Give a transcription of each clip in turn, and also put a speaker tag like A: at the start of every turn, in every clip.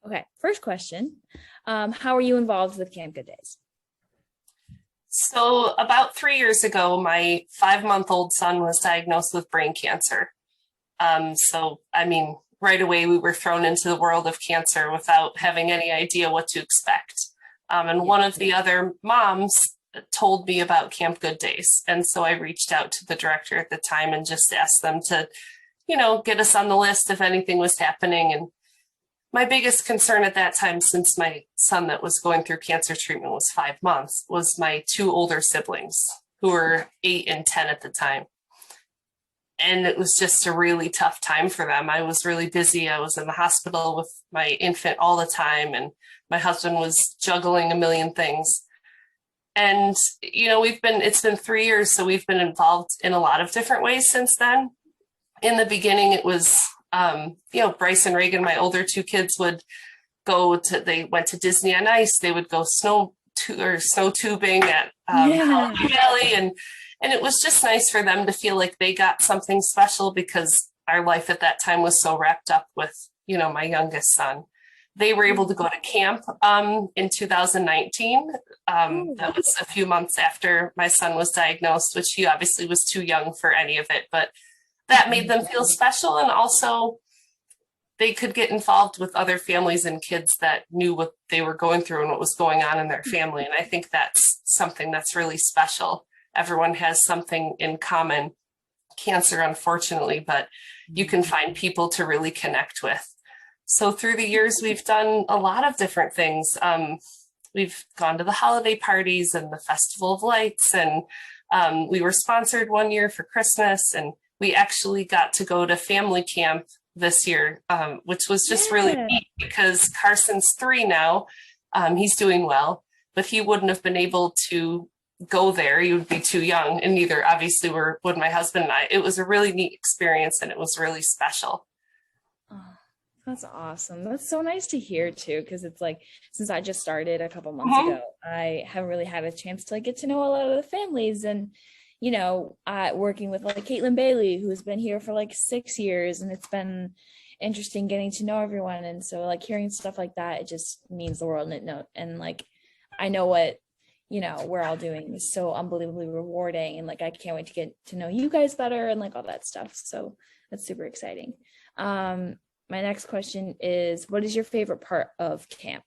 A: Okay, first question. How are you involved with Camp Good Days?
B: So, about 3 years ago, my 5-month-old son was diagnosed with brain cancer. Right away, we were thrown into the world of cancer without having any idea what to expect. And
A: Yeah.
B: one of the other moms told me about Camp Good Days. And so I reached out to the director at the time and just asked them to, get us on the list if anything was happening. And my biggest concern at that time, since my son that was going through cancer treatment was 5 months, was my two older siblings who were 8 and 10 at the time. And it was just a really tough time for them. I was really busy. I was in the hospital with my infant all the time, and my husband was juggling a million things. And, it's been 3 years, so we've been involved in a lot of different ways since then. In the beginning, it was, Bryce and Reagan, my older two kids, they went to Disney on Ice. They would go snow tubing at
A: Yeah.
B: Holiday Valley. And it was just nice for them to feel like they got something special because our life at that time was so wrapped up with, my youngest son. They were able to go to camp in 2019. That was a few months after my son was diagnosed, which he obviously was too young for any of it, but that made them feel special. And also they could get involved with other families and kids that knew what they were going through and what was going on in their family. And I think that's something that's really special. Everyone has something in common, cancer, unfortunately, but you can find people to really connect with. So through the years, we've done a lot of different things. We've gone to the holiday parties and the Festival of Lights, and we were sponsored one year for Christmas, and we actually got to go to family camp this year, which was just really neat because Carson's 3 now. He's doing well, but he wouldn't have been able to go there. He would be too young, and neither obviously would my husband and I. It was a really neat experience, and it was really special.
A: Oh, that's awesome. That's so nice to hear too, because it's like since I just started a couple months ago, I haven't really had a chance to get to know a lot of the families. And working with like Caitlin Bailey, who's been here for like 6 years, and it's been interesting getting to know everyone. And so like hearing stuff like that, it just means the world. And like I know what we're all doing is so unbelievably rewarding, and like I can't wait to get to know you guys better and like all that stuff. So that's super exciting. My next question is, what is your favorite part of camp,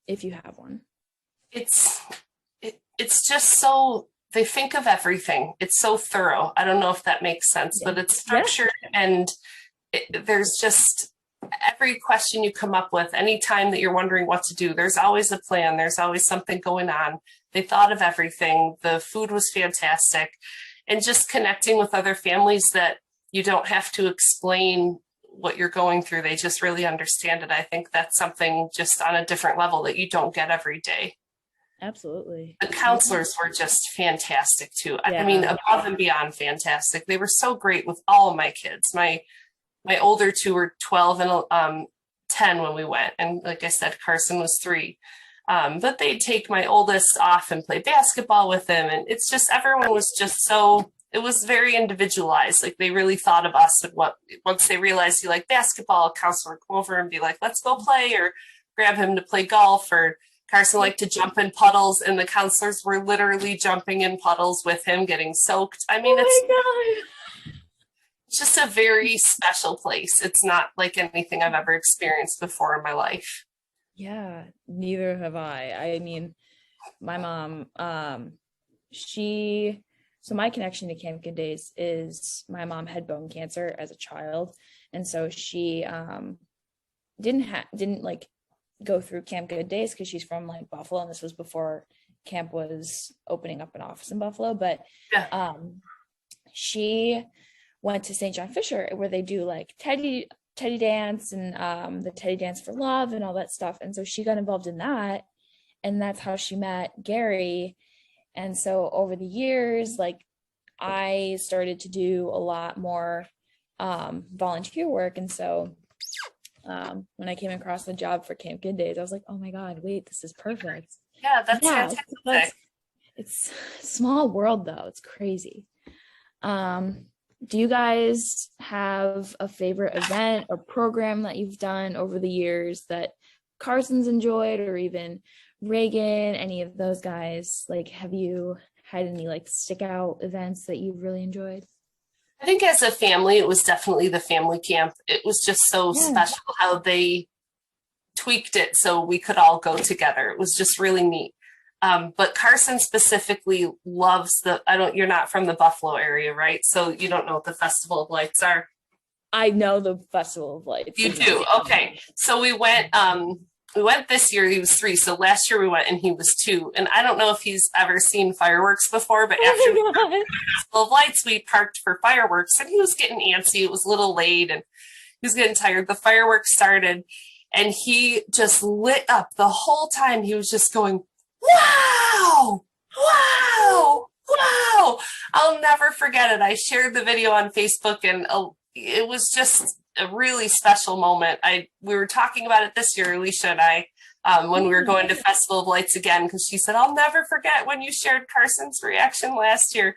A: if you have one?
B: It's just so they think of everything. It's so thorough. I don't know if that makes sense, but it's structured, and there's just every question you come up with, anytime that you're wondering what to do, there's always a plan. There's always something going on. They thought of everything. The food was fantastic. And just connecting with other families that you don't have to explain what you're going through. They just really understand it. I think that's something just on a different level that you don't get every day.
A: Absolutely.
B: The counselors were just fantastic too.
A: Yeah.
B: I mean, above and beyond fantastic. They were so great with all of my kids. My older two were 12 and 10 when we went. And like I said, Carson was 3. But they'd take my oldest off and play basketball with him. And it's just, everyone was just so, it was very individualized. Like they really thought of us, and once they realized you like basketball, a counselor would come over and be like, let's go play, or grab him to play golf, or Carson liked to jump in puddles, and the counselors were literally jumping in puddles with him, getting soaked. I mean, it's just a very special place. It's not like anything I've ever experienced before in my life.
A: Yeah, neither have I. I mean, my mom, so my connection to Camp Good Days is my mom had bone cancer as a child. And so she didn't like go through Camp Good Days because she's from like Buffalo, and this was before camp was opening up an office in Buffalo. But she went to St. John Fisher, where they do like Teddy dance and the Teddy Dance for Love and all that stuff. And so she got involved in that, and that's how she met Gary. And so over the years, like I started to do a lot more volunteer work. And so when I came across the job for Camp Good Days, I was like, oh my God, wait, this is perfect.
B: Yeah, that's fantastic.
A: It's a small world though. It's crazy. Do you guys have a favorite event or program that you've done over the years that Carson's enjoyed, or even Reagan, any of those guys? Like, have you had any like stick out events that you've really enjoyed?
B: I think as a family, it was definitely the family camp. It was just so
A: Yeah.
B: special how they tweaked it so we could all go together. It was just really neat. But Carson specifically loves you're not from the Buffalo area, right? So you don't know what the Festival of Lights are.
A: I know the Festival of Lights.
B: You do? Okay. So we went this year, he was 3. So last year we went and he was 2. And I don't know if he's ever seen fireworks before, but after
A: Oh my God.
B: Festival of Lights, we parked for fireworks and he was getting antsy. It was a little late and he was getting tired. The fireworks started and he just lit up the whole time. He was just going, wow, wow, wow. I'll never forget it. I shared the video on Facebook and it was just a really special moment. We were talking about it this year, Alicia and I, when we were going to Festival of Lights again, because she said, I'll never forget when you shared Carson's reaction last year.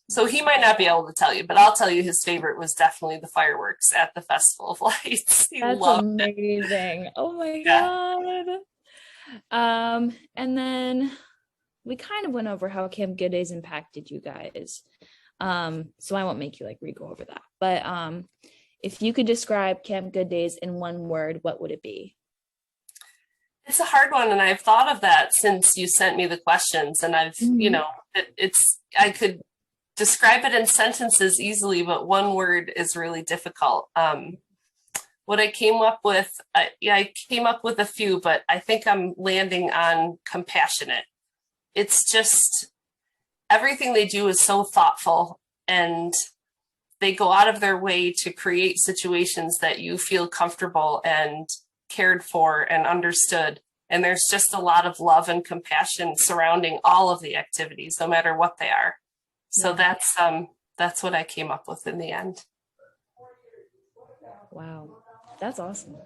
B: So he might not be able to tell you, but I'll tell you his favorite was definitely the fireworks at the Festival of Lights. He
A: That's
B: loved
A: amazing.
B: it.
A: Oh my
B: Yeah.
A: God. And then we kind of went over how Camp Good Days impacted you guys. So I won't make you like re-go over that. But if you could describe Camp Good Days in one word, what would it be?
B: It's a hard one, and I've thought of that since you sent me the questions, and
A: Mhm.
B: I could describe it in sentences easily, but one word is really difficult. What I came up with, I came up with a few, but I think I'm landing on compassionate. It's just everything they do is so thoughtful, and they go out of their way to create situations that you feel comfortable and cared for and understood. And there's just a lot of love and compassion surrounding all of the activities, no matter what they are. So
A: Yeah.
B: that's what I came up with in the end.
A: Wow. That's awesome.